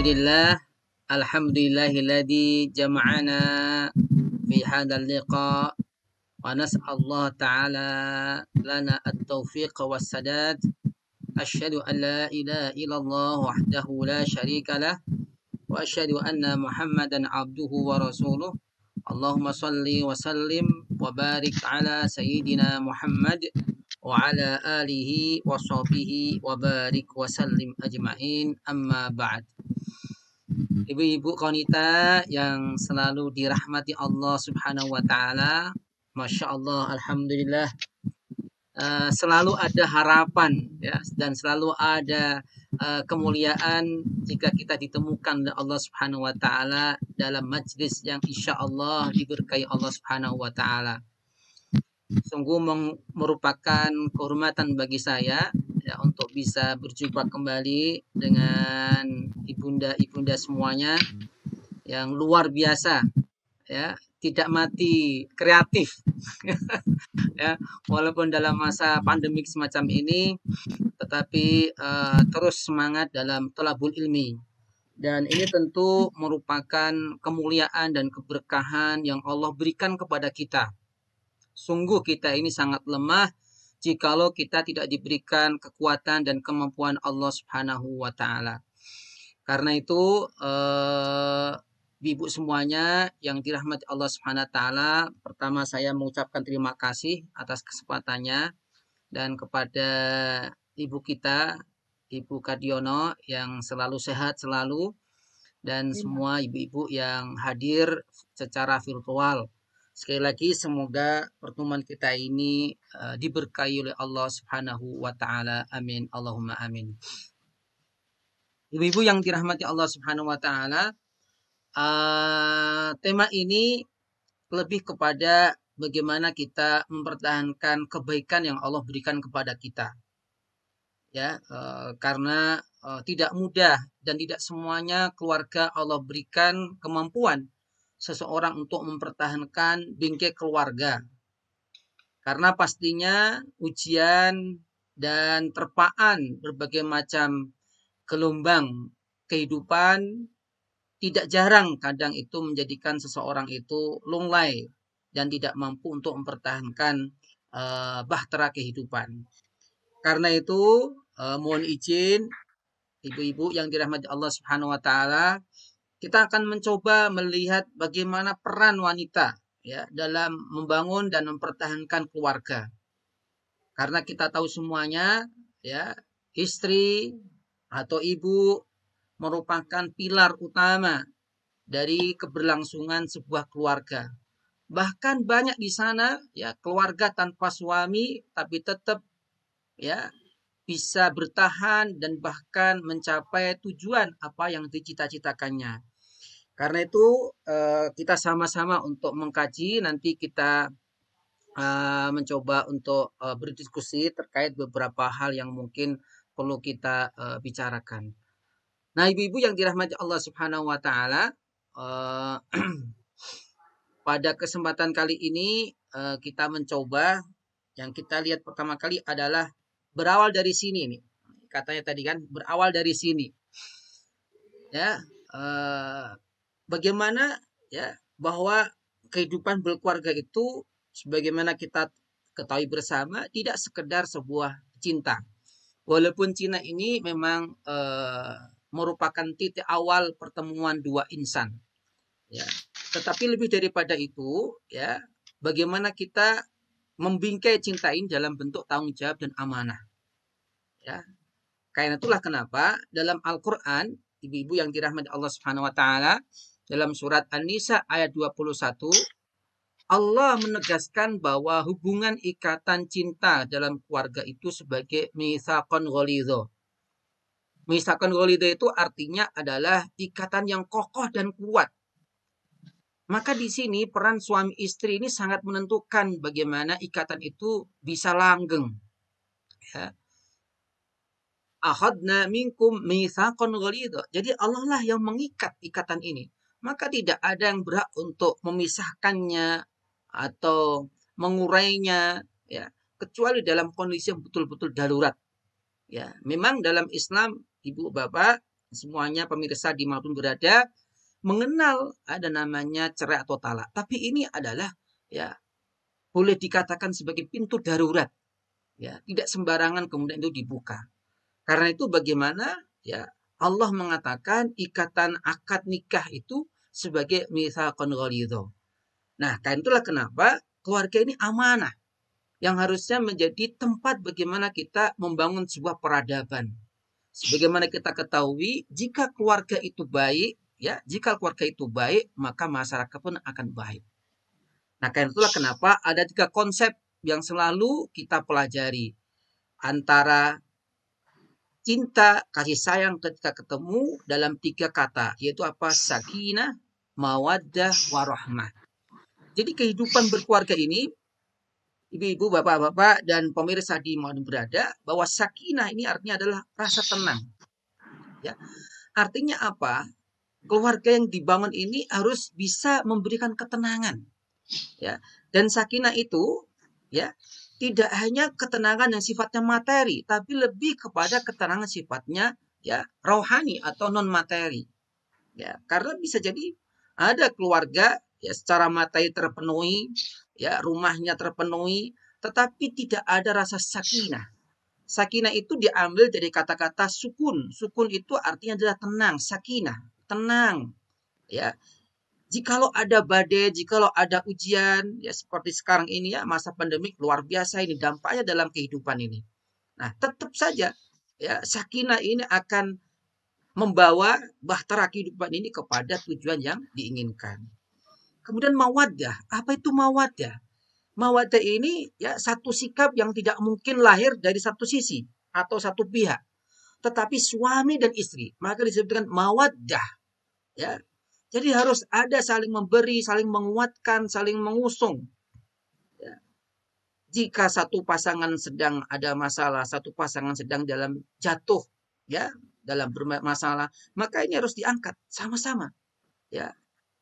Bismillah, alhamdulillahilladzi jama'ana fi hadzal liqa wa nas'alullah ta'ala lana at-taufiq was-sadad. Asyhadu an la ilaha illallah wahdahu la syarika lah wa asyhadu anna Muhammadan abduhu wa rasuluh. Allahumma salli wa sallim wa barik ala sayyidina Muhammad wa ala alihi wa sahbihi wa barik wa sallim ajma'in, amma ba'd. Ibu-ibu wanita yang selalu dirahmati Allah Subhanahu wa taala, Masya Allah, alhamdulillah, selalu ada harapan ya, dan selalu ada kemuliaan jika kita ditemukan oleh Allah Subhanahu wa taala dalam majlis yang insya Allah diberkahi Allah Subhanahu wa taala. Sungguh merupakan kehormatan bagi saya ya, untuk bisa berjumpa kembali dengan ibunda-ibunda semuanya yang luar biasa ya, tidak mati kreatif ya, walaupun dalam masa pandemik semacam ini, tetapi terus semangat dalam thalabul ilmi. Dan ini tentu merupakan kemuliaan dan keberkahan yang Allah berikan kepada kita. Sungguh kita ini sangat lemah jikalau kita tidak diberikan kekuatan dan kemampuan Allah Subhanahu wa taala. Karena itu ibu semuanya yang dirahmati Allah Subhanahu wa taala, pertama saya mengucapkan terima kasih atas kesempatannya, dan kepada ibu kita, Ibu Kadiono, yang selalu sehat selalu, dan semua ibu-ibu yang hadir secara virtual. Sekali lagi semoga pertemuan kita ini diberkahi oleh Allah Subhanahu wa taala. Amin. Allahumma amin. Ibu-ibu yang dirahmati Allah Subhanahu wa taala, tema ini lebih kepada bagaimana kita mempertahankan kebaikan yang Allah berikan kepada kita. Ya, karena tidak mudah dan tidak semuanya keluarga Allah berikan kemampuan seseorang untuk mempertahankan bingkai keluarga. Karena pastinya ujian dan terpaan berbagai macam gelombang kehidupan tidak jarang kadang itu menjadikan seseorang itu lunglai dan tidak mampu untuk mempertahankan bahtera kehidupan. Karena itu mohon izin ibu-ibu yang dirahmati Allah Subhanahu wa taala, kita akan mencoba melihat bagaimana peran wanita ya dalam membangun dan mempertahankan keluarga. Karena kita tahu semuanya ya, istri atau ibu merupakan pilar utama dari keberlangsungan sebuah keluarga. Bahkan banyak di sana ya keluarga tanpa suami tapi tetap ya bisa bertahan dan bahkan mencapai tujuan apa yang dicita-citakannya. Karena itu kita sama-sama untuk mengkaji, nanti kita mencoba untuk berdiskusi terkait beberapa hal yang mungkin perlu kita bicarakan. Nah, ibu-ibu yang dirahmati Allah Subhanahu wa taala, pada kesempatan kali ini kita mencoba, yang kita lihat pertama kali adalah berawal dari sini nih. Katanya tadi kan berawal dari sini. Ya, bagaimana ya bahwa kehidupan berkeluarga itu sebagaimana kita ketahui bersama tidak sekedar sebuah cinta. Walaupun cinta ini memang merupakan titik awal pertemuan dua insan. Ya. Tetapi lebih daripada itu, ya, bagaimana kita membingkai cinta ini dalam bentuk tanggung jawab dan amanah. Ya. Karena itulah kenapa dalam Al-Qur'an, ibu-ibu yang dirahmati Allah Subhanahu wa taala, dalam surat An-Nisa ayat 21, Allah menegaskan bahwa hubungan ikatan cinta dalam keluarga itu sebagai mitsaqan ghalidha. Mitsaqan ghalidha itu artinya adalah ikatan yang kokoh dan kuat. Maka di sini peran suami istri ini sangat menentukan bagaimana ikatan itu bisa langgeng. Ya. Akhadna minkum mitsaqan ghalidha. Jadi Allah lah yang mengikat ikatan ini. Maka tidak ada yang berhak untuk memisahkannya atau mengurainya ya, kecuali dalam kondisi yang betul-betul darurat. Ya, memang dalam Islam, Ibu Bapak, semuanya pemirsa dimanapun berada mengenal ada namanya cerai atau talak. Tapi ini adalah ya boleh dikatakan sebagai pintu darurat. Ya, tidak sembarangan kemudian itu dibuka. Karena itu bagaimana ya Allah mengatakan ikatan akad nikah itu sebagai mitsaqun ghalidho. Nah, kan itulah kenapa keluarga ini amanah yang harusnya menjadi tempat bagaimana kita membangun sebuah peradaban. Sebagaimana kita ketahui, jika keluarga itu baik, ya, jika keluarga itu baik, maka masyarakat pun akan baik. Nah, karena itulah kenapa ada 3 konsep yang selalu kita pelajari antara cinta, kasih sayang ketika ketemu dalam 3 kata, yaitu apa? Sakinah, mawaddah, warahmah. Jadi kehidupan berkeluarga ini, ibu-ibu, bapak-bapak, dan pemirsa di mana berada, bahwa sakinah ini artinya adalah rasa tenang. Ya, artinya apa? Keluarga yang dibangun ini harus bisa memberikan ketenangan. Ya, dan sakinah itu, ya, tidak hanya ketenangan yang sifatnya materi, tapi lebih kepada ketenangan sifatnya ya rohani atau non materi. Ya, karena bisa jadi ada keluarga ya secara materi terpenuhi, ya rumahnya terpenuhi, tetapi tidak ada rasa sakinah. Sakinah itu diambil dari kata-kata sukun. Sukun itu artinya adalah tenang, sakinah, tenang. Ya, jikalau ada badai, jikalau ada ujian, ya seperti sekarang ini ya masa pandemik luar biasa ini dampaknya dalam kehidupan ini. Nah, tetap saja ya sakinah ini akan membawa bahtera kehidupan ini kepada tujuan yang diinginkan. Kemudian mawaddah, apa itu mawaddah? Mawaddah ini ya satu sikap yang tidak mungkin lahir dari satu sisi atau satu pihak, tetapi suami dan istri, maka disebutkan mawaddah. Ya, jadi harus ada saling memberi, saling menguatkan, saling mengusung. Ya. Jika satu pasangan sedang ada masalah, satu pasangan sedang dalam jatuh, ya, dalam bermasalah, maka ini harus diangkat sama-sama. Ya,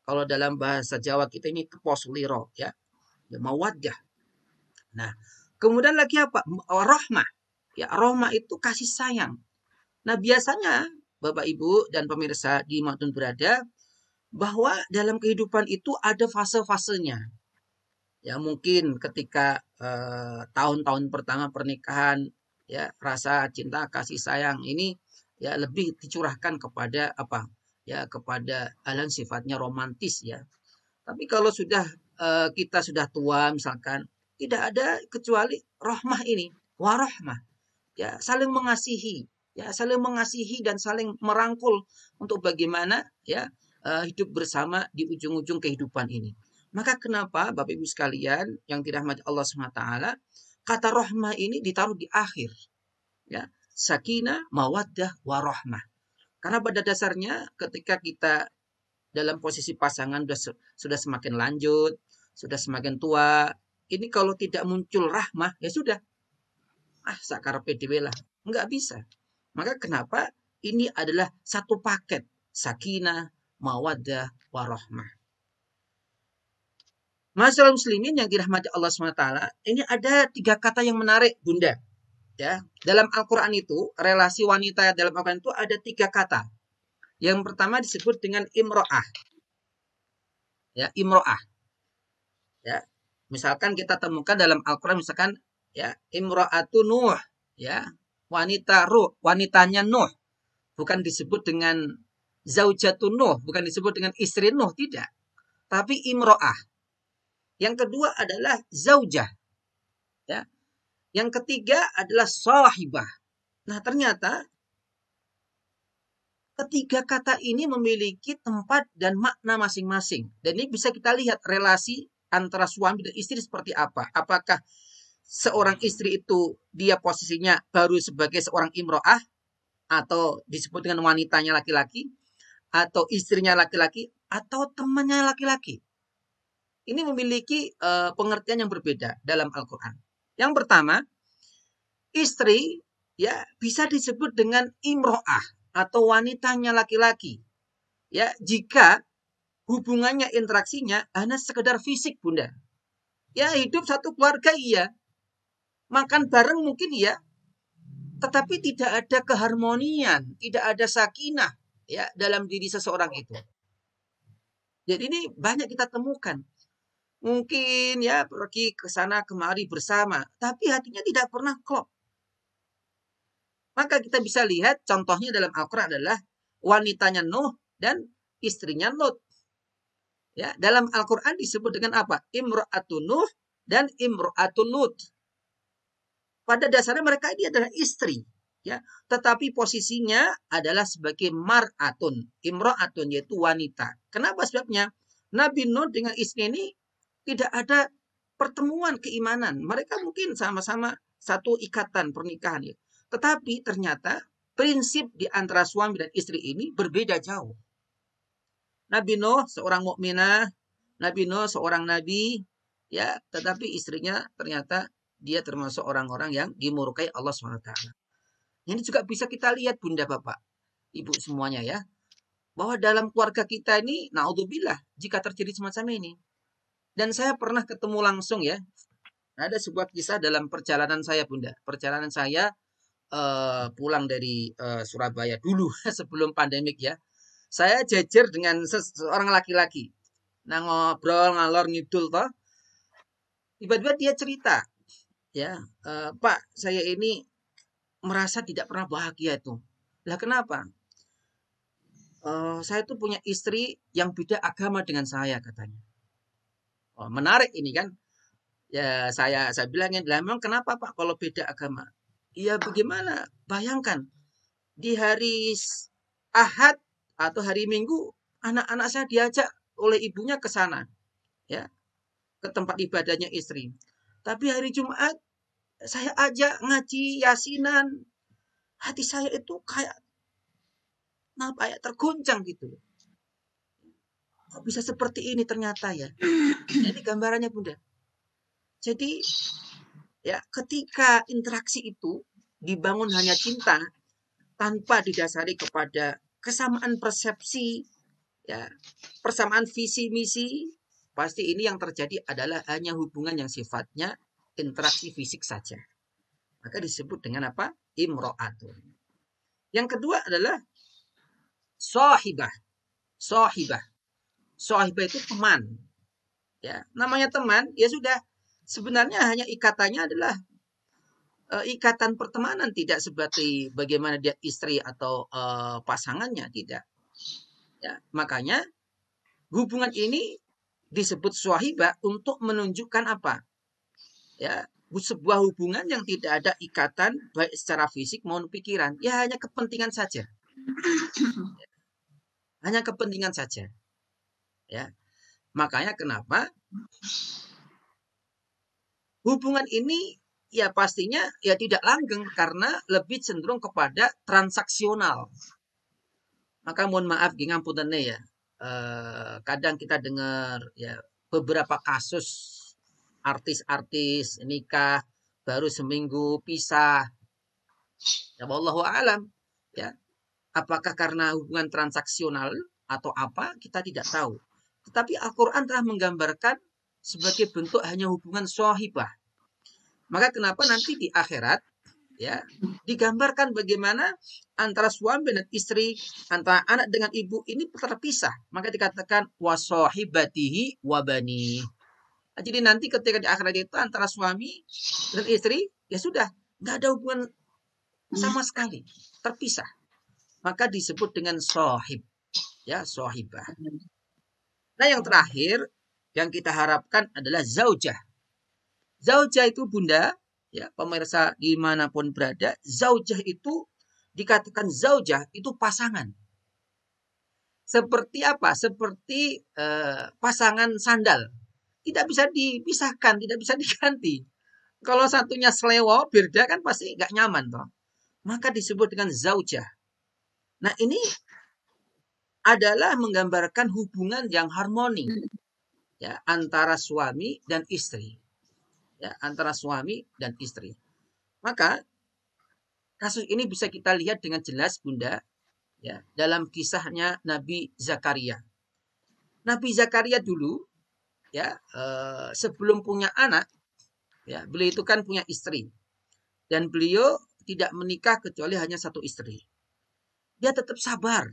kalau dalam bahasa Jawa kita ini keposliro, ya, mawaddah. Nah, kemudian lagi apa? Rahmah. Ya, rahmah itu kasih sayang. Nah, biasanya Bapak Ibu dan pemirsa di dimanapun berada, bahwa dalam kehidupan itu ada fase-fasenya. Ya mungkin ketika tahun-tahun pertama pernikahan ya rasa cinta kasih sayang ini ya lebih dicurahkan kepada apa? Ya kepada hal yang sifatnya romantis ya. Tapi kalau sudah kita sudah tua misalkan tidak ada kecuali rahmah ini, warahmah. Ya saling mengasihi, ya saling mengasihi dan saling merangkul untuk bagaimana ya hidup bersama di ujung-ujung kehidupan ini. Maka kenapa Bapak Ibu sekalian yang dirahmati Allah SWT, kata rahmah ini ditaruh di akhir. Ya, sakinah, mawaddah, warahmah. Karena pada dasarnya ketika kita dalam posisi pasangan sudah semakin lanjut, sudah semakin tua, ini kalau tidak muncul rahmah, ya sudah. Sakarepe dhewe lah. Enggak bisa. Maka kenapa ini adalah satu paket. Sakinah, mawaddah, warahmah. Masyaallah muslimin yang dirahmati Allah SWT, ini ada 3 kata yang menarik, Bunda. Ya, dalam Al-Qur'an itu, relasi wanita dalam Al-Qur'an itu ada 3 kata. Yang pertama disebut dengan imro'ah. Ya, imro'ah. Ya. Misalkan kita temukan dalam Al-Qur'an misalkan ya, imro'atu Nuh, ya. Wanitanya Nuh. Bukan disebut dengan zaujatun Nuh, bukan disebut dengan istri Nuh, tidak. Tapi imro'ah. Yang kedua adalah zaujah. Ya. Yang ketiga adalah sahibah. Nah, ternyata ketiga kata ini memiliki tempat dan makna masing-masing. Dan ini bisa kita lihat relasi antara suami dan istri seperti apa. Apakah seorang istri itu dia posisinya baru sebagai seorang imro'ah atau disebut dengan wanitanya laki-laki atau istrinya laki-laki atau temannya laki-laki. Ini memiliki pengertian yang berbeda dalam Al-Quran. Yang pertama, istri ya bisa disebut dengan imro'ah atau wanitanya laki-laki. Ya, jika hubungannya interaksinya hanya sekedar fisik, Bunda. Ya, hidup satu keluarga iya. Makan bareng mungkin iya. Tetapi tidak ada keharmonian, tidak ada sakinah, ya dalam diri seseorang itu. Jadi ini banyak kita temukan. Mungkin ya pergi ke sana kemari bersama, tapi hatinya tidak pernah klop. Maka kita bisa lihat contohnya dalam Al-Quran adalah wanitanya Nuh dan istrinya Lut. Ya, dalam Al-Quran disebut dengan apa? Imra'atun Nuh dan Imra'atun Lut. Pada dasarnya mereka ini adalah istri. Ya, tetapi posisinya adalah sebagai mar'atun. Imra'atun yaitu wanita. Kenapa sebabnya? Nabi Nuh dengan istri ini tidak ada pertemuan keimanan. Mereka mungkin sama-sama satu ikatan pernikahan. Ya. Tetapi ternyata prinsip di antara suami dan istri ini berbeda jauh. Nabi Nuh seorang mukminah, Nabi Nuh seorang nabi, ya, tetapi istrinya ternyata dia termasuk orang-orang yang dimurkai Allah SWT. Ini juga bisa kita lihat Bunda Bapak, Ibu semuanya ya, bahwa dalam keluarga kita ini, naudzubillah, jika terjadi semacam ini. Dan saya pernah ketemu langsung ya, ada sebuah kisah dalam perjalanan saya Bunda. Perjalanan saya pulang dari Surabaya dulu sebelum pandemik ya. Saya jajar dengan seorang laki-laki. Nah ngobrol ngalor ngidul toh. Tiba-tiba dia cerita, ya Pak, saya ini merasa tidak pernah bahagia itu. Lah kenapa? Saya tuh punya istri yang beda agama dengan saya katanya. Oh, menarik ini kan. Ya saya bilangin, lah memang kenapa Pak kalau beda agama? Iya bagaimana? Bayangkan di hari Ahad atau hari Minggu anak-anak saya diajak oleh ibunya ke sana, ya, ke tempat ibadahnya istri. Tapi hari Jumat saya ajak ngaji yasinan, hati saya itu kayak terguncang gitu. Kok bisa seperti ini ternyata ya? Nah, ini gambarannya Bunda. Jadi ya ketika interaksi itu dibangun hanya cinta tanpa didasari kepada kesamaan persepsi, ya, persamaan visi misi, pasti ini yang terjadi adalah hanya hubungan yang sifatnya interaksi fisik saja. Maka disebut dengan apa? Imro'atun. Yang kedua adalah sahibah. Sahibah. Sahibah itu teman. Ya, namanya teman, ya sudah. Sebenarnya hanya ikatannya adalah ikatan pertemanan, tidak seperti bagaimana dia istri atau pasangannya, tidak. Ya, makanya hubungan ini disebut sahibah untuk menunjukkan apa? Ya, sebuah hubungan yang tidak ada ikatan baik secara fisik maupun pikiran. Ya hanya kepentingan saja. Hanya kepentingan saja. Ya. Makanya kenapa hubungan ini ya pastinya ya tidak langgeng karena lebih cenderung kepada transaksional. Maka mohon maaf gingampuntennya ya. Kadang kita dengar ya beberapa kasus artis-artis nikah baru seminggu pisah. Ya wallahu alam ya. Apakah karena hubungan transaksional atau apa kita tidak tahu. Tetapi Al-Qur'an telah menggambarkan sebagai bentuk hanya hubungan sahibah. Maka kenapa nanti di akhirat ya digambarkan bagaimana antara suami dan istri, antara anak dengan ibu ini terpisah. Maka dikatakan wasahibatihi wabani. Nah, jadi nanti ketika di akhirat itu antara suami dan istri ya sudah nggak ada hubungan sama sekali, terpisah. Maka disebut dengan sahib, ya sahibah. Nah yang terakhir yang kita harapkan adalah zaujah. Zaujah itu Bunda, ya pemirsa dimanapun berada, zaujah itu dikatakan zaujah itu pasangan. Seperti apa? Seperti pasangan sandal. Tidak bisa dipisahkan, tidak bisa diganti. Kalau satunya selewo, birda kan pasti nggak nyaman toh. Maka disebut dengan zaujah. Nah ini adalah menggambarkan hubungan yang harmoni ya antara suami dan istri. Ya, antara suami dan istri. Maka kasus ini bisa kita lihat dengan jelas Bunda ya dalam kisahnya Nabi Zakaria. Nabi Zakaria dulu ya sebelum punya anak ya beliau itu kan punya istri dan beliau tidak menikah kecuali hanya satu istri. Dia tetap sabar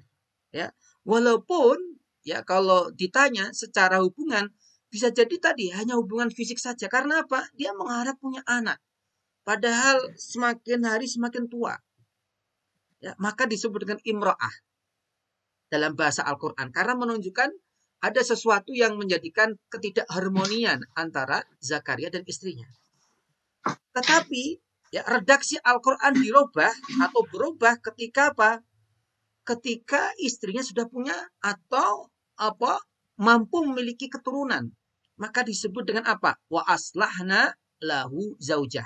Ya, walaupun ya kalau ditanya secara hubungan bisa jadi tadi hanya hubungan fisik saja. Karena apa? Dia mengharap punya anak. Padahal semakin hari semakin tua. Ya, maka disebut dengan imro'ah dalam bahasa Al-Quran. Karena menunjukkan ada sesuatu yang menjadikan ketidakharmonian antara Zakaria dan istrinya. Tetapi ya redaksi Al-Quran dirubah atau berubah ketika apa? Ketika istrinya sudah punya atau apa mampu memiliki keturunan. Maka disebut dengan apa? Wa aslahna lahu zaujah.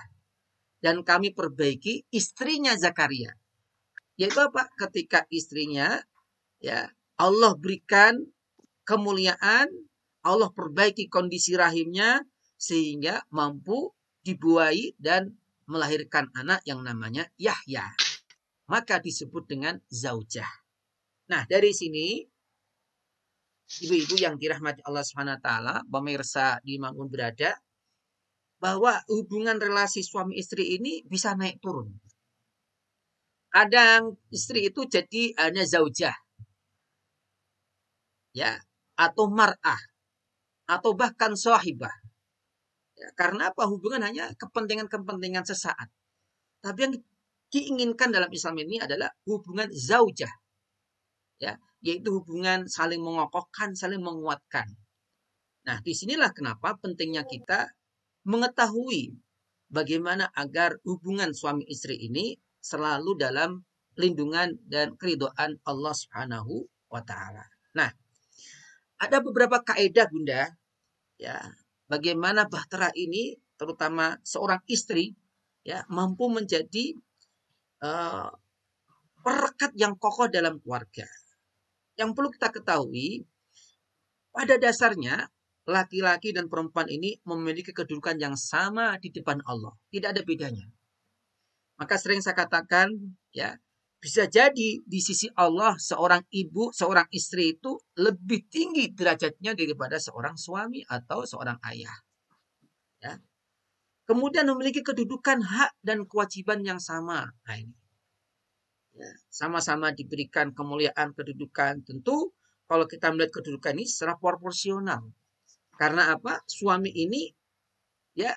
Dan kami perbaiki istrinya Zakaria. Yaitu apa? Ketika istrinya ya Allah berikan kemuliaan, Allah perbaiki kondisi rahimnya sehingga mampu dibuai dan melahirkan anak yang namanya Yahya. Maka disebut dengan zaujah. Nah, dari sini ibu-ibu yang dirahmati Allah Subhanahu wa taala, pemirsa dimanapun berada, bahwa hubungan relasi suami istri ini bisa naik turun. Kadang istri itu jadi hanya zaujah. Ya, atau mar'ah atau bahkan sahibah. Ya, karena apa? Hubungan hanya kepentingan-kepentingan sesaat. Tapi yang diinginkan dalam Islam ini adalah hubungan zaujah. Ya, yaitu hubungan saling mengokohkan, saling menguatkan. Nah, disinilah kenapa pentingnya kita mengetahui bagaimana agar hubungan suami istri ini selalu dalam lindungan dan keridhaan Allah Subhanahu wa taala. Nah, ada beberapa kaidah Bunda, ya, bagaimana bahtera ini terutama seorang istri ya mampu menjadi perekat yang kokoh dalam keluarga. Yang perlu kita ketahui, pada dasarnya laki-laki dan perempuan ini memiliki kedudukan yang sama di depan Allah. Tidak ada bedanya. Maka sering saya katakan, ya, bisa jadi di sisi Allah seorang ibu, seorang istri itu lebih tinggi derajatnya daripada seorang suami atau seorang ayah. Ya. Kemudian memiliki kedudukan hak dan kewajiban yang sama. Nah, ini. Ya, sama-sama diberikan kemuliaan kedudukan. Tentu kalau kita melihat kedudukan ini secara proporsional. Karena apa? Suami ini ya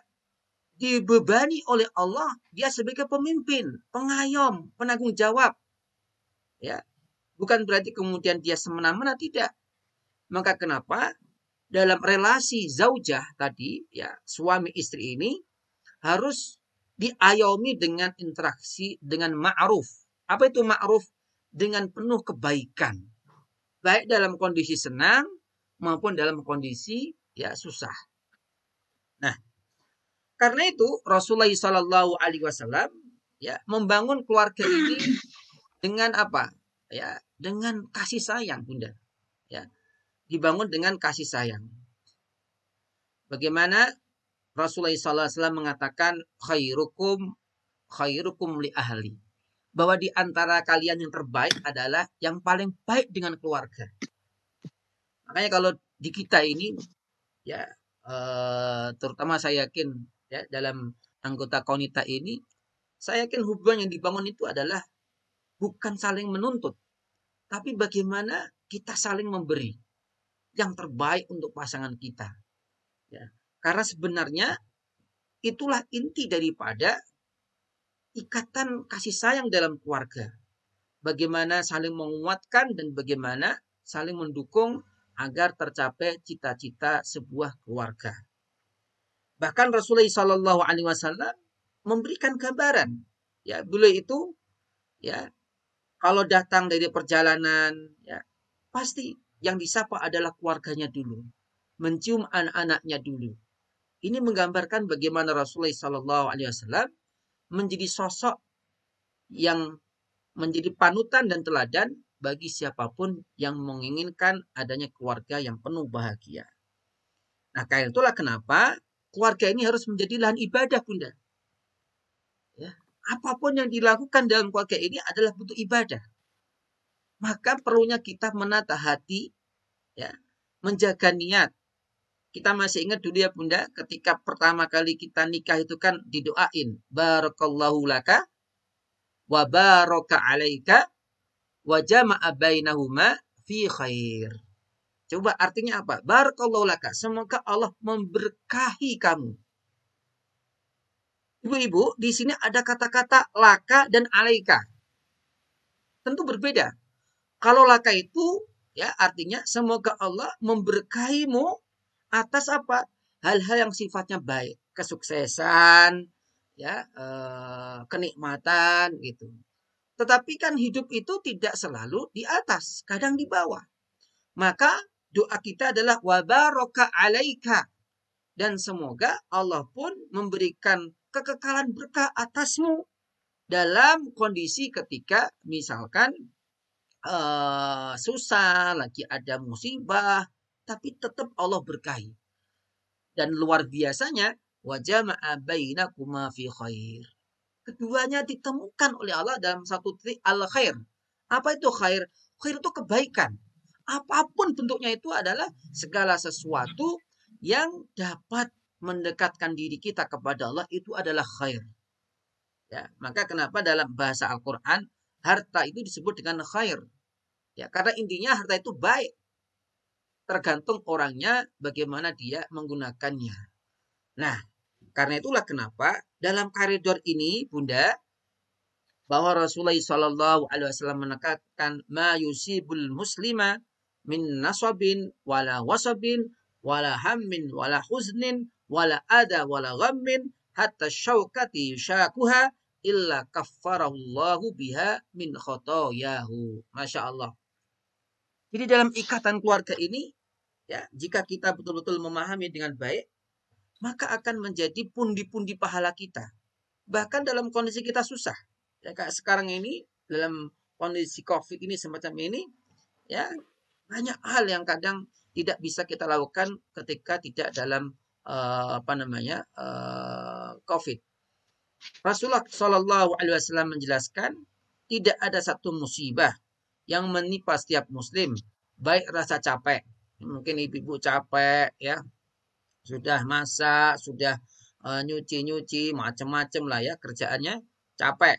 dibebani oleh Allah, dia sebagai pemimpin, pengayom, penanggung jawab. Ya, bukan berarti kemudian dia semena-mena, tidak. Maka kenapa dalam relasi zaujah tadi, ya suami istri ini harus diayomi dengan interaksi dengan ma'ruf. Apa itu ma'ruf? Dengan penuh kebaikan. Baik dalam kondisi senang maupun dalam kondisi ya susah. Nah, karena itu Rasulullah Shallallahu Alaihi Wasallam ya membangun keluarga ini dengan apa? Ya, dengan kasih sayang, Bunda. Ya, dibangun dengan kasih sayang. Bagaimana Rasulullah Shallallahu Alaihi Wasallam mengatakan khairukum li ahli, bahwa di antara kalian yang terbaik adalah yang paling baik dengan keluarga. Makanya kalau di kita ini ya terutama saya yakin ya dalam anggota Kaunita ini, saya yakin hubungan yang dibangun itu adalah bukan saling menuntut, tapi bagaimana kita saling memberi yang terbaik untuk pasangan kita. Ya. Karena sebenarnya itulah inti daripada ikatan kasih sayang dalam keluarga. Bagaimana saling menguatkan dan bagaimana saling mendukung agar tercapai cita-cita sebuah keluarga. Bahkan Rasulullah Shallallahu Alaihi Wasallam memberikan gambaran, ya beliau itu, ya kalau datang dari perjalanan, ya pasti yang disapa adalah keluarganya dulu, mencium anak-anaknya dulu. Ini menggambarkan bagaimana Rasulullah Shallallahu Alaihi Wasallam menjadi sosok yang menjadi panutan dan teladan bagi siapapun yang menginginkan adanya keluarga yang penuh bahagia. Nah, karena itulah kenapa keluarga ini harus menjadi lahan ibadah, Bunda. Ya, apapun yang dilakukan dalam keluarga ini adalah bentuk ibadah. Maka perlunya kita menata hati, ya, menjaga niat. Kita masih ingat dulu ya Bunda, ketika pertama kali kita nikah itu kan didoain, barakallahu laka wa baraka alaika wa jama'a bainahuma fi khair. Coba artinya apa? Barakallahu laka. Semoga Allah memberkahi kamu. Ibu-ibu, di sini ada kata-kata laka dan alaika. Tentu berbeda. Kalau laka itu ya artinya semoga Allah memberkahimu atas apa? Hal-hal yang sifatnya baik, kesuksesan, ya, kenikmatan gitu. Tetapi kan hidup itu tidak selalu di atas, kadang di bawah. Maka doa kita adalah wa baraka alaika, dan semoga Allah pun memberikan kekekalan berkah atasmu dalam kondisi ketika misalkan susah, lagi ada musibah, tapi tetap Allah berkahi. Dan luar biasanya wa jama'a bainakuma fi khair. Keduanya ditemukan oleh Allah dalam satu titik al-khair. Apa itu khair? Khair itu kebaikan. Apapun bentuknya itu adalah segala sesuatu yang dapat mendekatkan diri kita kepada Allah itu adalah khair. Ya, maka kenapa dalam bahasa Al-Quran harta itu disebut dengan khair? Ya, karena intinya harta itu baik. Tergantung orangnya bagaimana dia menggunakannya. Nah, karena itulah kenapa dalam koridor ini, Bunda, bahwa Rasulullah SAW menekankan ma yusibul muslima min nasabin wala wasabin wala hammin wala huznin wala ada wala ghammin hatta syaukati yushakuha illa kaffarahullahu biha min khotoyahu. Masya Allah. Jadi dalam ikatan keluarga ini, ya, jika kita betul-betul memahami dengan baik, maka akan menjadi pundi-pundi pahala kita. Bahkan dalam kondisi kita susah. Ya, kayak sekarang ini dalam kondisi COVID ini semacam ini, ya banyak hal yang kadang tidak bisa kita lakukan ketika tidak dalam COVID. Rasulullah Shallallahu Alaihi Wasallam menjelaskan tidak ada satu musibah yang menimpa setiap muslim, baik rasa capek, mungkin ibu-ibu capek, ya sudah masak, sudah nyuci-nyuci, macam-macam lah ya kerjaannya, capek.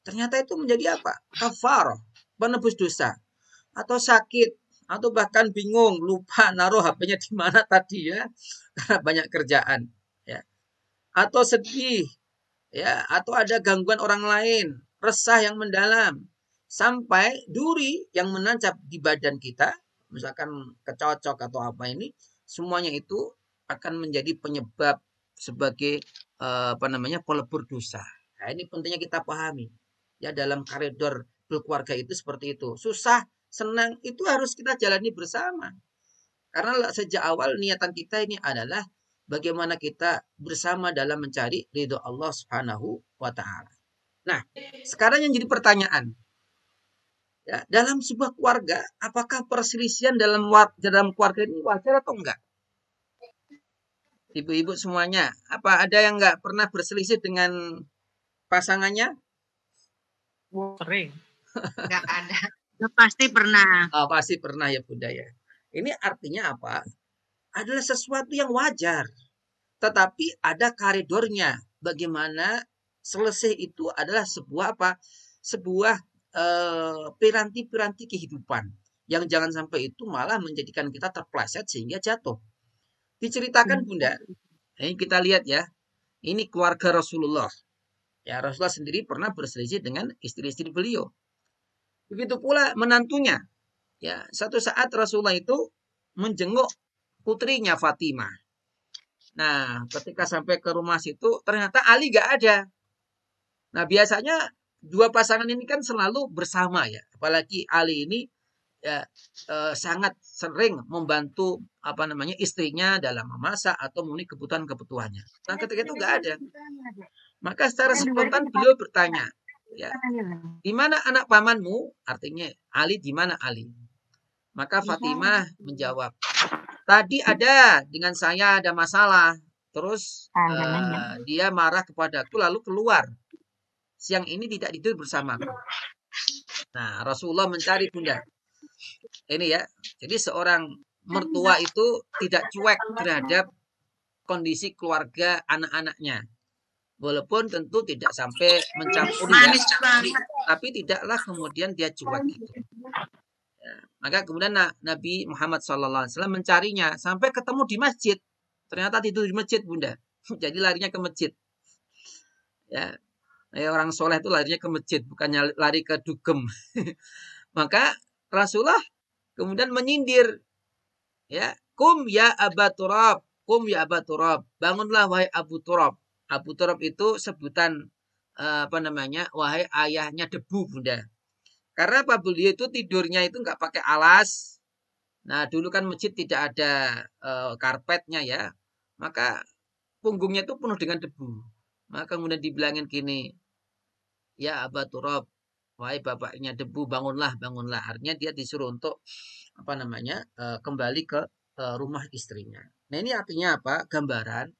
Ternyata itu menjadi apa? Kafarah, penebus dosa. Atau sakit, atau bahkan bingung, lupa naruh HP-nya di mana tadi ya, karena banyak kerjaan. Ya. Atau sedih, ya, atau ada gangguan orang lain, resah yang mendalam, sampai duri yang menancap di badan kita, misalkan kecocok atau apa ini, semuanya itu akan menjadi penyebab sebagai pelebur dosa. Nah, ini pentingnya kita pahami. Ya, dalam koridor berkeluarga itu seperti itu. Susah, senang itu harus kita jalani bersama. Karena sejak awal niatan kita ini adalah bagaimana kita bersama dalam mencari ridho Allah Subhanahu wa taala. Nah, sekarang yang jadi pertanyaan. Ya, dalam sebuah keluarga, apakah perselisihan dalam keluarga ini wajar atau enggak? Ibu-ibu semuanya, apa ada yang enggak pernah berselisih dengan pasangannya? Sering. Enggak ada. Pasti pernah. Oh, pasti pernah ya Bunda ya. Ini artinya apa? Adalah sesuatu yang wajar. Tetapi ada koridornya. Bagaimana selesai itu adalah sebuah apa? Sebuah piranti-piranti kehidupan. Yang jangan sampai itu malah menjadikan kita terpleset sehingga jatuh. Diceritakan Bunda. Ini kita lihat ya. Ini keluarga Rasulullah. Ya, Rasulullah sendiri pernah berselisih dengan istri-istri beliau. Begitu pula menantunya. Ya, satu saat Rasulullah itu menjenguk putrinya Fatimah. Nah, ketika sampai ke rumah situ, ternyata Ali gak ada. Nah, biasanya dua pasangan ini kan selalu bersama ya. Apalagi Ali ini ya, sangat sering membantu istrinya dalam memasak atau memenuhi kebutuhan-kebutuhannya. Nah, ketika itu gak ada. Maka secara spontan beliau bertanya, ya, di mana anak pamanmu? Artinya Ali, di mana Ali? Maka Fatimah menjawab, tadi ada dengan saya ada masalah. Terus dia marah kepadaku lalu keluar. Siang ini tidak tidur bersamaku. Nah, Rasulullah mencari Bunda. Ini ya. Jadi seorang mertua itu tidak cuek terhadap kondisi keluarga anak-anaknya. Walaupun tentu tidak sampai mencampuri ya, tapi tidaklah kemudian dia cuek gitu. Ya. Maka kemudian Nabi Muhammad SAW mencarinya sampai ketemu di masjid. Ternyata tidur di masjid, Bunda. Jadi larinya ke masjid. Ya, orang soleh itu larinya ke masjid, bukannya lari ke dugem. Maka Rasulullah kemudian menyindir, ya, kum ya Aba Turab, kum ya Aba Turab, bangunlah wahai Abu Turab. Abu Turab itu sebutan wahai ayahnya debu, Bunda. Karena apa, beliau itu tidurnya itu nggak pakai alas. Nah, dulu kan masjid tidak ada karpetnya ya, maka punggungnya itu penuh dengan debu. Maka kemudian dibilangin gini, ya Aba Turab, wahai bapaknya debu, bangunlah, bangunlah. Artinya dia disuruh untuk kembali ke rumah istrinya. Nah, ini artinya apa? Gambaran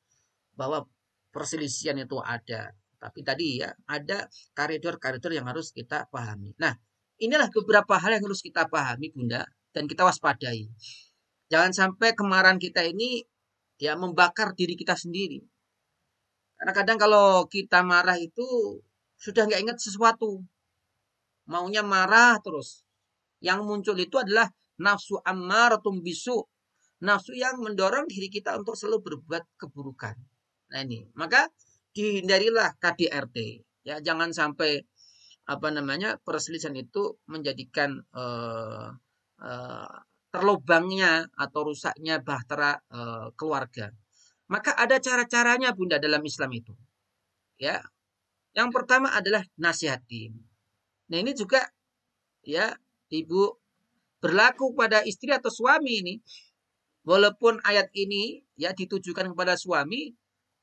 bahwa perselisihan itu ada. Tapi tadi ya, ada koridor-koridor yang harus kita pahami. Nah, inilah beberapa hal yang harus kita pahami, Bunda, dan kita waspadai. Jangan sampai kemarahan kita ini ya membakar diri kita sendiri. Karena kadang kalau kita marah itu sudah nggak ingat sesuatu. Maunya marah terus. Yang muncul itu adalah nafsu ammaratum bisu. Nafsu yang mendorong diri kita untuk selalu berbuat keburukan. Nah ini, maka dihindarilah KDRT. Ya, jangan sampai perselisihan itu menjadikan terlubangnya atau rusaknya bahtera keluarga. Maka ada cara-caranya, Bunda, dalam Islam itu. Ya, yang pertama adalah nasihatin. Nah ini juga ya Ibu berlaku pada istri atau suami ini. Walaupun ayat ini ya ditujukan kepada suami,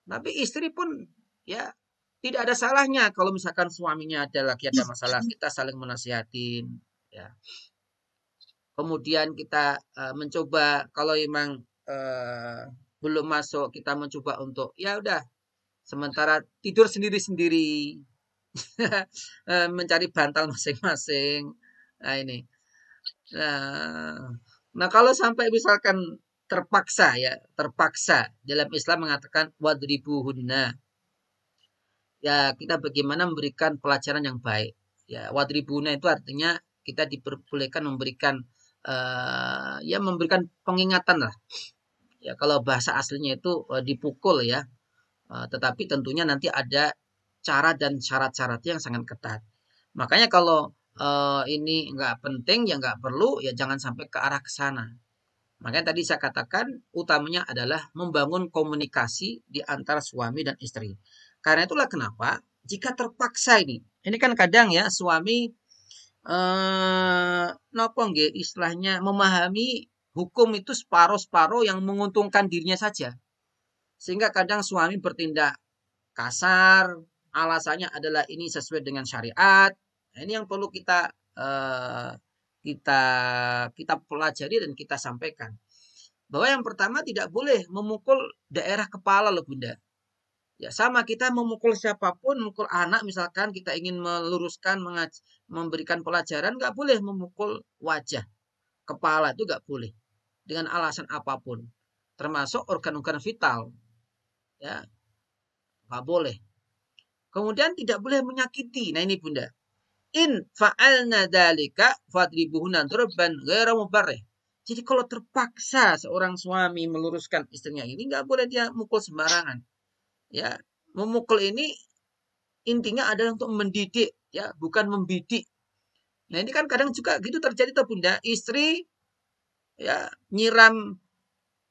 tapi istri pun ya tidak ada salahnya kalau misalkan suaminya ada masalah, kita saling menasihatin ya. Kemudian kita mencoba kalau memang belum masuk, kita mencoba untuk ya udah sementara tidur sendiri-sendiri. Mencari bantal masing-masing. Nah ini. Nah, kalau sampai misalkan terpaksa dalam Islam mengatakan wadribuhunna. Ya, kita bagaimana memberikan pelajaran yang baik. Ya, wadribuhunna itu artinya kita diperbolehkan memberikan memberikan pengingatan lah. Ya, kalau bahasa aslinya itu dipukul ya. Tetapi tentunya nanti ada cara dan syarat-syaratnya yang sangat ketat. Makanya kalau ini nggak penting, ya nggak perlu, ya jangan sampai ke arah ke sana. Makanya tadi saya katakan utamanya adalah membangun komunikasi di antara suami dan istri. Karena itulah kenapa jika terpaksa ini kan kadang ya suami nopo nggih istilahnya memahami hukum itu separuh-separuh yang menguntungkan dirinya saja. Sehingga kadang suami bertindak kasar, alasannya adalah ini sesuai dengan syariat. Nah, ini yang perlu kita pelajari dan kita sampaikan. Bahwa yang pertama tidak boleh memukul daerah kepala loh Bunda. Ya sama, kita memukul siapapun, memukul anak misalkan kita ingin meluruskan, memberikan pelajaran, nggak boleh memukul wajah, kepala itu nggak boleh dengan alasan apapun, termasuk organ-organ vital, ya nggak boleh. Kemudian tidak boleh menyakiti. Nah ini Bunda, in fa'alna dzalika fadribuhunna darban ghaira mubarrih. Jadi kalau terpaksa seorang suami meluruskan istrinya ini, nggak boleh dia mukul sembarangan. Ya, memukul ini intinya adalah untuk mendidik, ya, bukan membidik. Nah ini kan kadang juga gitu terjadi tuh Bunda, istri ya nyiram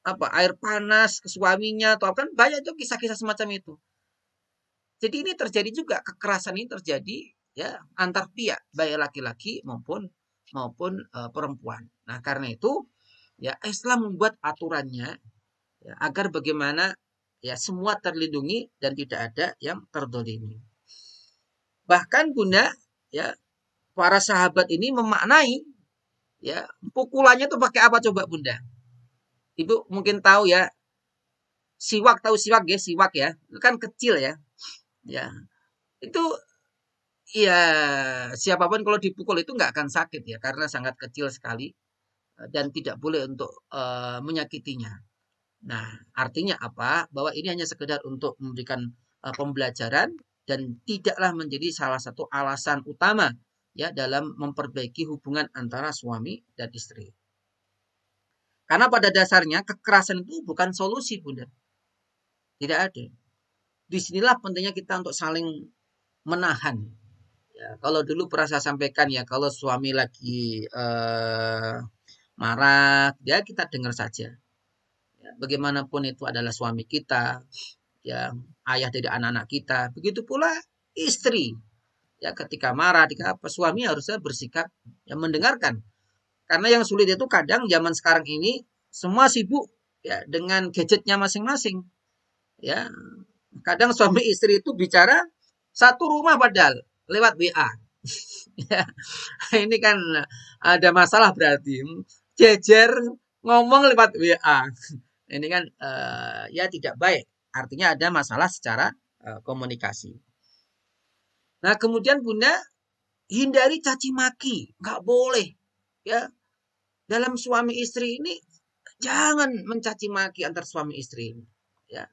air panas ke suaminya, atau kan banyak tuh kisah-kisah semacam itu. Jadi ini terjadi juga, kekerasan ini terjadi ya antar pihak, baik laki-laki maupun perempuan. Nah karena itu ya Islam membuat aturannya ya, agar bagaimana ya semua terlindungi dan tidak ada yang terdolimi. Bahkan Bunda ya para sahabat ini memaknai ya pukulannya tuh pakai apa coba Bunda? Ibu mungkin tahu ya, siwak, tahu siwak ya, siwak ya, itu kan kecil ya. Ya, itu ya siapapun kalau dipukul itu nggak akan sakit ya karena sangat kecil sekali dan tidak boleh untuk menyakitinya. Nah, artinya apa? Bahwa ini hanya sekedar untuk memberikan pembelajaran dan tidaklah menjadi salah satu alasan utama ya dalam memperbaiki hubungan antara suami dan istri. Karena pada dasarnya kekerasan itu bukan solusi, Bunda. Tidak ada. Disinilah pentingnya kita untuk saling menahan. Ya, kalau dulu pernah saya sampaikan ya, kalau suami lagi marah, ya kita dengar saja. Ya, bagaimanapun itu adalah suami kita, ya ayah dari anak-anak kita. Begitu pula istri. Ya, ketika marah, ketika apa, suami harusnya bersikap yang mendengarkan. Karena yang sulit itu kadang zaman sekarang ini semua sibuk ya dengan gadgetnya masing-masing. Ya, kadang suami istri itu bicara satu rumah padahal lewat WA. Ya, ini kan ada masalah berarti. Jejer ngomong lewat WA. Ini kan ya tidak baik. Artinya ada masalah secara komunikasi. Nah, kemudian Bunda hindari caci maki, nggak boleh. Ya, dalam suami istri ini jangan mencaci maki antar suami istri ini. Ya,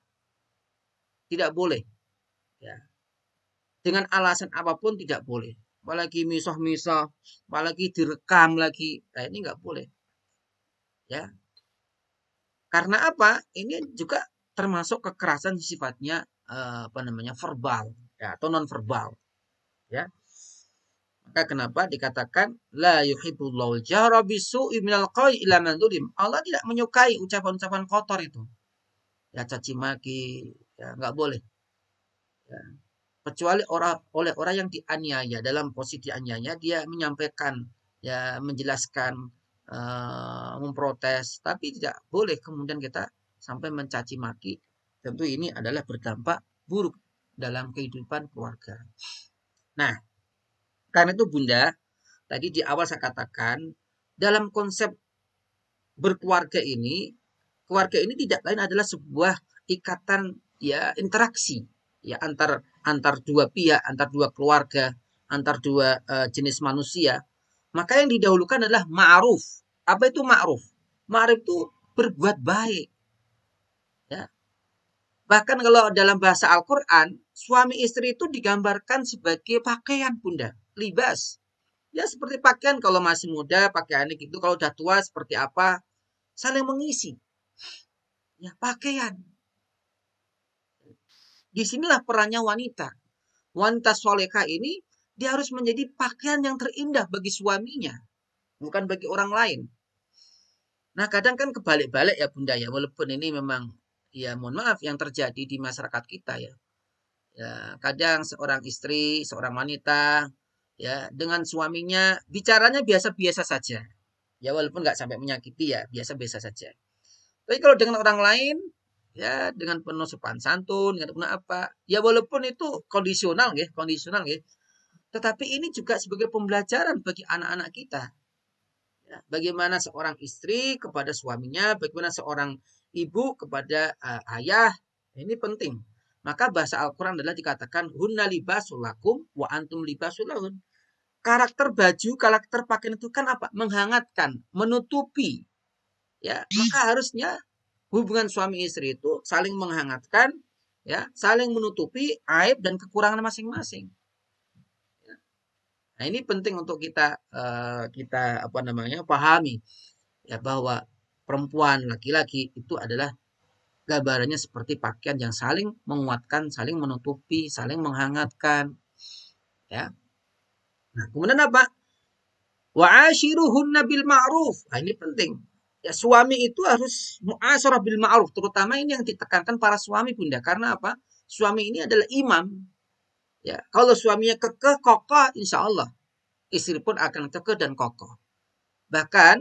tidak boleh. Ya, dengan alasan apapun tidak boleh. Apalagi misah-misah, apalagi direkam lagi. Nah, ini nggak boleh. Ya, karena apa? Ini juga termasuk kekerasan sifatnya verbal, ya, atau non verbal. Ya. Maka kenapa dikatakan la yuhibbullahu al-jahra bisu'i minal qawli illa man zulim. Allah tidak menyukai ucapan-ucapan kotor itu. Ya caci maki, ya enggak boleh. Ya. Kecuali oleh orang yang dianiaya, dalam posisi aniaya dia menyampaikan, ya menjelaskan, memprotes, tapi tidak boleh kemudian kita sampai mencaci maki. Tentu ini adalah berdampak buruk dalam kehidupan keluarga. Nah, karena itu Bunda, tadi di awal saya katakan, dalam konsep berkeluarga ini, keluarga ini tidak lain adalah sebuah ikatan ya interaksi ya antar dua pihak, antar dua keluarga, antar dua jenis manusia. Maka yang didahulukan adalah ma'ruf. Apa itu ma'ruf? Ma'ruf itu berbuat baik. Ya. Bahkan kalau dalam bahasa Al-Quran, suami istri itu digambarkan sebagai pakaian, Bunda, libas. Ya seperti pakaian, kalau masih muda pakaiannya gitu, kalau udah tua seperti apa, saling mengisi. Ya pakaian. Disinilah perannya wanita. Wanita solehah ini dia harus menjadi pakaian yang terindah bagi suaminya, bukan bagi orang lain. Nah kadang kan kebalik-balik ya Bunda ya, walaupun ini memang ya mohon maaf yang terjadi di masyarakat kita ya. Ya kadang seorang istri, seorang wanita ya dengan suaminya bicaranya biasa-biasa saja. Ya walaupun nggak sampai menyakiti ya, biasa-biasa saja. Tapi kalau dengan orang lain, ya dengan penuh sopan santun, dengan penuh apa, ya walaupun itu kondisional ya, tetapi ini juga sebagai pembelajaran bagi anak-anak kita. Ya, bagaimana seorang istri kepada suaminya, bagaimana seorang ibu kepada ayah, ini penting. Maka bahasa Al-Quran adalah dikatakan hunna libasul lakum wa antum libasul lahun. Karakter baju, karakter pakaian itu kan apa? Menghangatkan, menutupi. Ya, maka harusnya hubungan suami istri itu saling menghangatkan, ya, saling menutupi aib dan kekurangan masing-masing. Nah, ini penting untuk kita pahami ya bahwa perempuan laki-laki itu adalah gambarannya seperti pakaian yang saling menguatkan, saling menutupi, saling menghangatkan. Ya. Nah, kemudian apa? Wa ashiruhunna bil ma'ruf. Nah, ini penting. Ya, suami itu harus mu'asyarah bil ma'ruf, terutama ini yang ditekankan para suami Bunda. Karena apa? Suami ini adalah imam. Ya, kalau suaminya kekeh, kokoh, insya Allah istri pun akan kekeh dan kokoh. Bahkan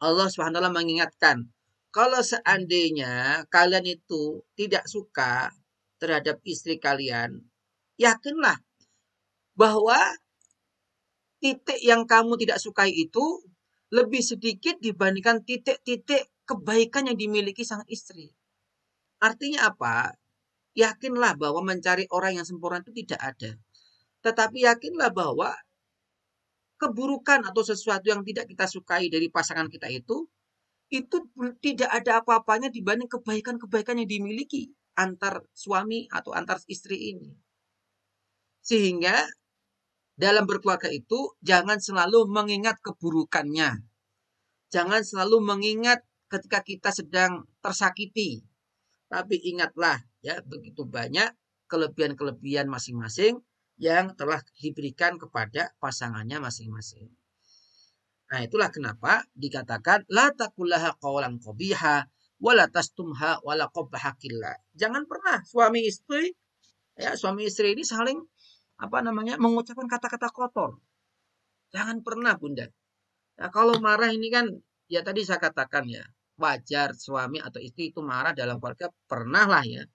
Allah SWT mengingatkan, kalau seandainya kalian itu tidak suka terhadap istri kalian, yakinlah bahwa titik yang kamu tidak sukai itu lebih sedikit dibandingkan titik-titik kebaikan yang dimiliki sang istri. Artinya apa? Yakinlah bahwa mencari orang yang sempurna itu tidak ada. Tetapi yakinlah bahwa keburukan atau sesuatu yang tidak kita sukai dari pasangan kita itu tidak ada apa-apanya dibanding kebaikan-kebaikan yang dimiliki antar suami atau antar istri ini. Sehingga dalam berkeluarga itu jangan selalu mengingat keburukannya. Jangan selalu mengingat ketika kita sedang tersakiti. Tapi ingatlah ya, begitu banyak kelebihan-kelebihan masing-masing yang telah diberikan kepada pasangannya masing-masing. Nah, itulah kenapa dikatakan la taqullaha qawlan qabiha wala tastumha wala qabbahakillah. Jangan pernah suami istri ini saling mengucapkan kata-kata kotor. Jangan pernah, Bunda. Ya, kalau marah ini kan ya tadi saya katakan ya, wajar suami atau istri itu marah dalam keluarga, pernah lah ya.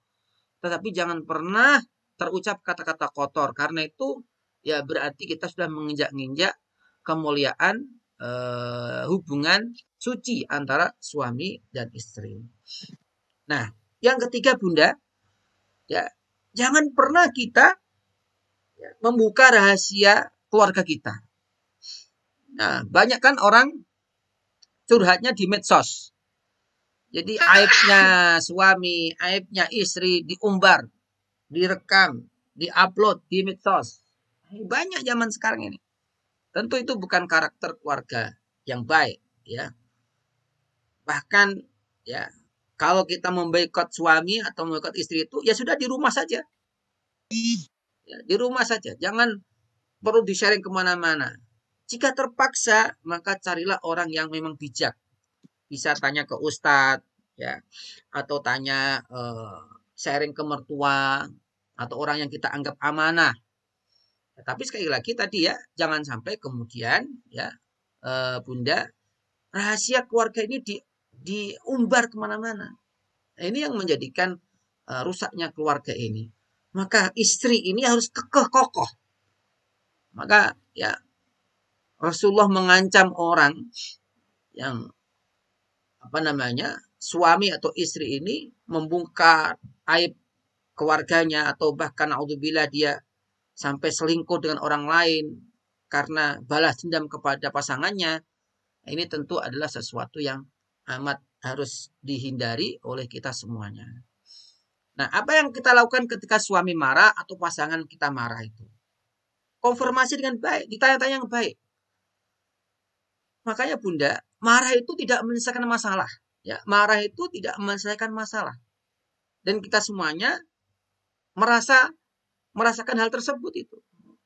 Tetapi jangan pernah terucap kata-kata kotor, karena itu ya berarti kita sudah menginjak-injak kemuliaan hubungan suci antara suami dan istri. Nah, yang ketiga, Bunda, ya jangan pernah kita membuka rahasia keluarga kita. Nah, banyak kan orang curhatnya di medsos. Jadi aibnya suami, aibnya istri diumbar, direkam, diupload di medsos. Banyak zaman sekarang ini. Tentu itu bukan karakter keluarga yang baik, ya. Bahkan ya, kalau kita memboikot suami atau memboikot istri itu ya sudah di rumah saja. Ya, di rumah saja. Jangan perlu di-sharing kemana-mana. Jika terpaksa, maka carilah orang yang memang bijak. Bisa tanya ke ustadz, ya, atau tanya sharing ke mertua atau orang yang kita anggap amanah. Ya, tapi sekali lagi tadi ya, jangan sampai kemudian ya Bunda, rahasia keluarga ini diumbar kemana-mana. Nah, ini yang menjadikan rusaknya keluarga ini. Maka istri ini harus kekeh kokoh. Maka ya Rasulullah mengancam orang yang suami atau istri ini membongkar aib keluarganya atau bahkan naudzubillah dia sampai selingkuh dengan orang lain karena balas dendam kepada pasangannya. Ini tentu adalah sesuatu yang amat harus dihindari oleh kita semuanya. Nah, apa yang kita lakukan ketika suami marah atau pasangan kita marah itu? Konfirmasi dengan baik, ditanya-tanya yang baik. Makanya Bunda, marah itu tidak menyelesaikan masalah. Ya, marah itu tidak menyelesaikan masalah. Dan kita semuanya merasakan hal tersebut itu.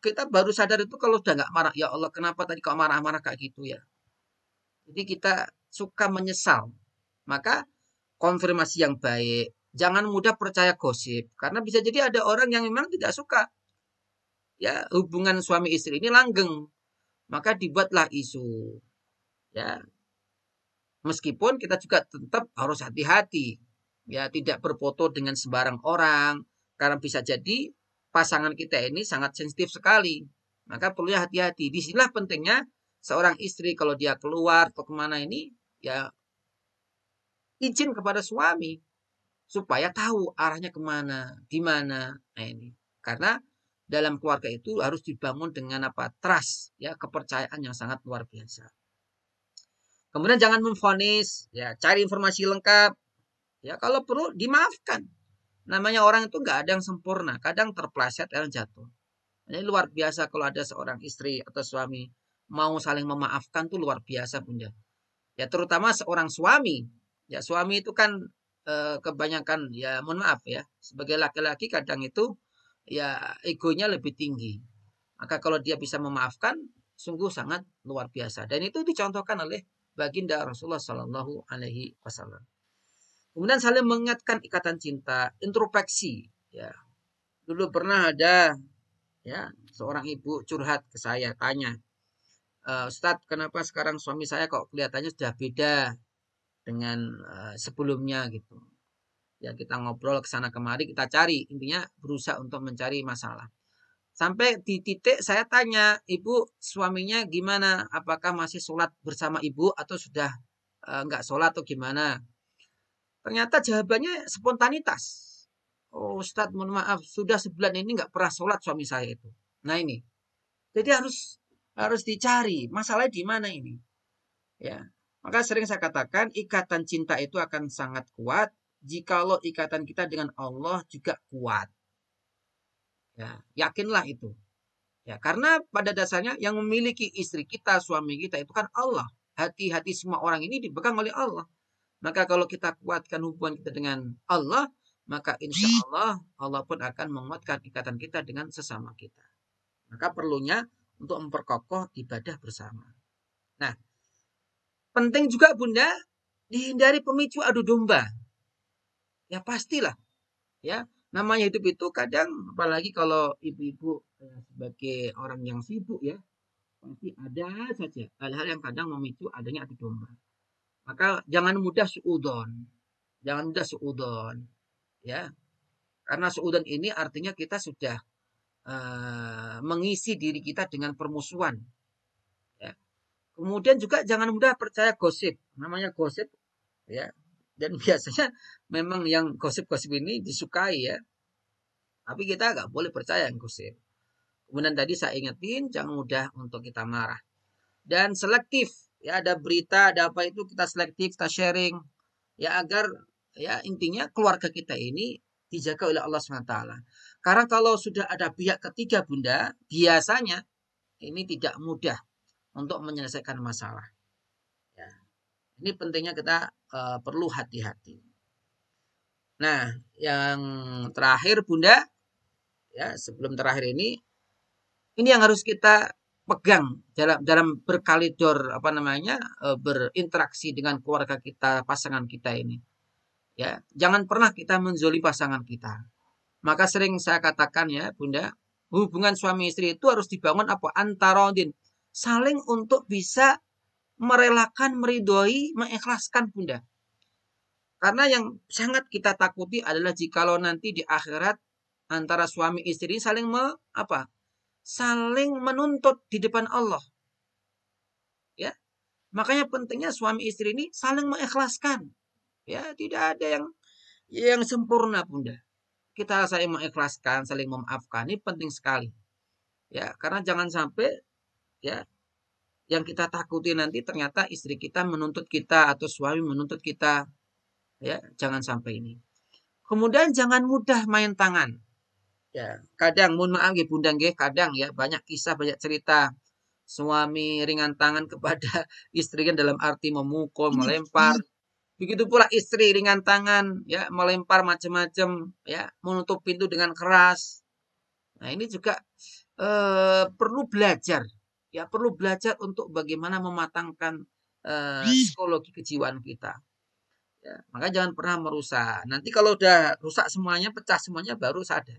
Kita baru sadar itu kalau sudah nggak marah. Ya Allah, kenapa tadi kok marah-marah kayak gitu ya? Jadi kita suka menyesal. Maka konfirmasi yang baik. Jangan mudah percaya gosip. Karena bisa jadi ada orang yang memang tidak suka. Ya, hubungan suami istri ini langgeng. Maka dibuatlah isu. Ya. Meskipun kita juga tetap harus hati-hati. Ya, tidak berfoto dengan sembarang orang. Karena bisa jadi pasangan kita ini sangat sensitif sekali. Maka perlu hati-hati. Disinilah pentingnya seorang istri kalau dia keluar atau kemana ini, ya izin kepada suami. Supaya tahu arahnya kemana, di mana. Nah ini. Karena dalam keluarga itu harus dibangun dengan trust, ya, kepercayaan yang sangat luar biasa. Kemudian jangan memvonis, ya, cari informasi lengkap. Ya, kalau perlu dimaafkan. Namanya orang itu nggak ada yang sempurna, kadang terpleset, kadang jatuh. Ini luar biasa kalau ada seorang istri atau suami mau saling memaafkan tuh luar biasa, Bunda. Ya, terutama seorang suami. Ya, suami itu kan kebanyakan ya mohon maaf ya, sebagai laki-laki kadang itu ya egonya lebih tinggi. Maka kalau dia bisa memaafkan sungguh sangat luar biasa, dan itu dicontohkan oleh baginda Rasulullah Shallallahu Alaihi Wasallam. Kemudian saling mengingatkan ikatan cinta, introspeksi. Ya, dulu pernah ada ya seorang ibu curhat ke saya, tanya, Ustadz, kenapa sekarang suami saya kok kelihatannya sudah beda dengan sebelumnya gitu. Ya, kita ngobrol ke sana kemari, kita cari, intinya berusaha untuk mencari masalah. Sampai di titik saya tanya, ibu suaminya gimana? Apakah masih sholat bersama ibu atau sudah nggak sholat atau gimana? Ternyata jawabannya spontanitas. Oh Ustadz, mohon maaf, sudah sebulan ini nggak pernah sholat suami saya itu. Nah ini, jadi harus dicari masalahnya di mana ini. Ya, maka sering saya katakan ikatan cinta itu akan sangat kuat jikalau ikatan kita dengan Allah juga kuat. Ya, yakinlah itu. Ya, karena pada dasarnya yang memiliki istri kita, suami kita itu kan Allah. Hati-hati semua orang ini dipegang oleh Allah. Maka kalau kita kuatkan hubungan kita dengan Allah, maka insya Allah Allah pun akan menguatkan ikatan kita dengan sesama kita. Maka perlunya untuk memperkokoh ibadah bersama. Nah, penting juga Bunda, dihindari pemicu adu domba. Ya pastilah. Ya, namanya hidup itu kadang, apalagi kalau ibu-ibu sebagai orang yang sibuk ya, pasti ada saja hal-hal yang kadang memicu adanya adu domba. Maka jangan mudah suudon. Jangan mudah suudon. Ya, karena suudon ini artinya kita sudah mengisi diri kita dengan permusuhan. Ya. Kemudian juga jangan mudah percaya gosip. Namanya gosip, ya. Dan biasanya memang yang gosip-gosip ini disukai ya. Tapi kita nggak boleh percaya yang gosip. Kemudian tadi saya ingetin jangan mudah untuk kita marah. Dan selektif. Ya, ada berita, ada apa itu kita selektif, kita sharing. Ya agar ya intinya keluarga kita ini dijaga oleh Allah SWT. Karena kalau sudah ada pihak ketiga Bunda, biasanya ini tidak mudah untuk menyelesaikan masalah. Ya. Ini pentingnya kita perlu hati-hati. Nah, yang terakhir Bunda, ya sebelum terakhir ini yang harus kita pegang dalam berkalidor berinteraksi dengan keluarga kita, pasangan kita ini. Ya, jangan pernah kita menzolimi pasangan kita. Maka sering saya katakan ya, Bunda, hubungan suami istri itu harus dibangun antarodin, saling untuk bisa merelakan, meridhoi, mengikhlaskan Bunda. Karena yang sangat kita takuti adalah jikalau nanti di akhirat antara suami istri saling menuntut di depan Allah. Ya. Makanya pentingnya suami istri ini saling mengikhlaskan. Ya, tidak ada yang sempurna Bunda. Kita saling mengikhlaskan, saling memaafkan. Ini penting sekali. Ya, karena jangan sampai ya yang kita takuti nanti ternyata istri kita menuntut kita atau suami menuntut kita. Ya, jangan sampai ini. Kemudian jangan mudah main tangan. Ya, kadang mohon maaf ya Bunda nggih, kadang ya banyak kisah, banyak cerita suami ringan tangan kepada istrinya dalam arti memukul, melempar. Begitu pula istri ringan tangan, ya melempar macam-macam, ya menutup pintu dengan keras. Nah ini juga perlu belajar, ya perlu belajar untuk bagaimana mematangkan psikologi kejiwaan kita. Ya, maka jangan pernah merusak. Nanti kalau udah rusak semuanya, pecah semuanya, baru sadar.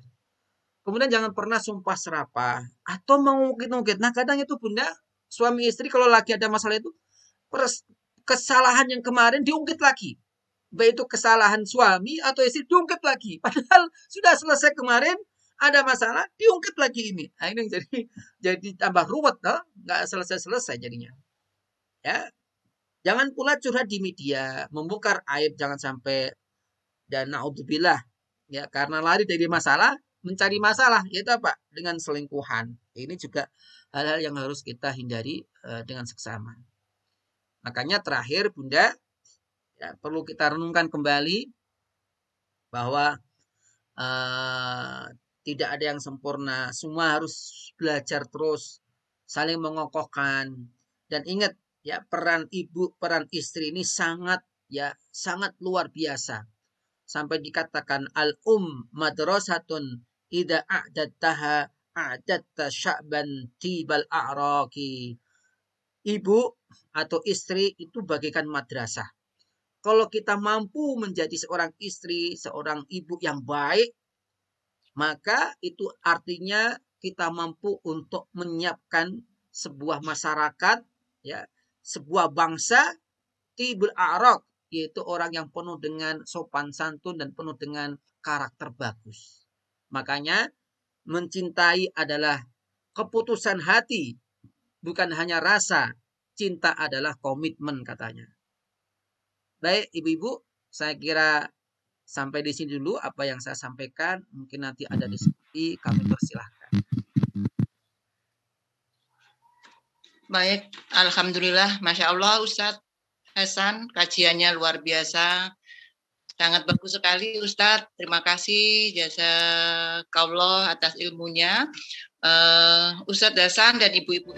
Kemudian jangan pernah sumpah serapah atau mengungkit-ungkit. Nah kadang itu Bunda, suami istri kalau lagi ada masalah itu, kesalahan yang kemarin diungkit lagi. Baik itu kesalahan suami atau istri diungkit lagi. Padahal sudah selesai kemarin, ada masalah, diungkit lagi ini. Nah ini jadi tambah ruwet, no? Nggak selesai-selesai jadinya. Ya, jangan pula curhat di media, membongkar aib, jangan sampai dan naudzubillah. Ya, karena lari dari masalah, mencari masalah, yaitu apa? Dengan selingkuhan. Ini juga hal-hal yang harus kita hindari dengan seksama. Makanya terakhir Bunda, ya, perlu kita renungkan kembali bahwa tidak ada yang sempurna. Semua harus belajar terus, saling mengokohkan. Dan ingat ya, peran ibu, peran istri ini sangat luar biasa. Sampai dikatakan madrasatun idza a'dattaha a'datta sya'ban tibal a'raqi. Ibu atau istri itu bagaikan madrasah. Kalau kita mampu menjadi seorang istri, seorang ibu yang baik, maka itu artinya kita mampu untuk menyiapkan sebuah masyarakat, ya, sebuah bangsa tibul a'raq, yaitu orang yang penuh dengan sopan santun dan penuh dengan karakter bagus. Makanya mencintai adalah keputusan hati, bukan hanya rasa. Cinta adalah komitmen katanya. Baik ibu-ibu, saya kira sampai di sini dulu apa yang saya sampaikan. Mungkin nanti ada diskusi, kami persilahkan. Baik, alhamdulillah, masya Allah Ustadz Hasan, kajiannya luar biasa. Sangat bagus sekali Ustadz. Terima kasih jazakallah atas ilmunya. Ustadz Hasan dan ibu-ibu.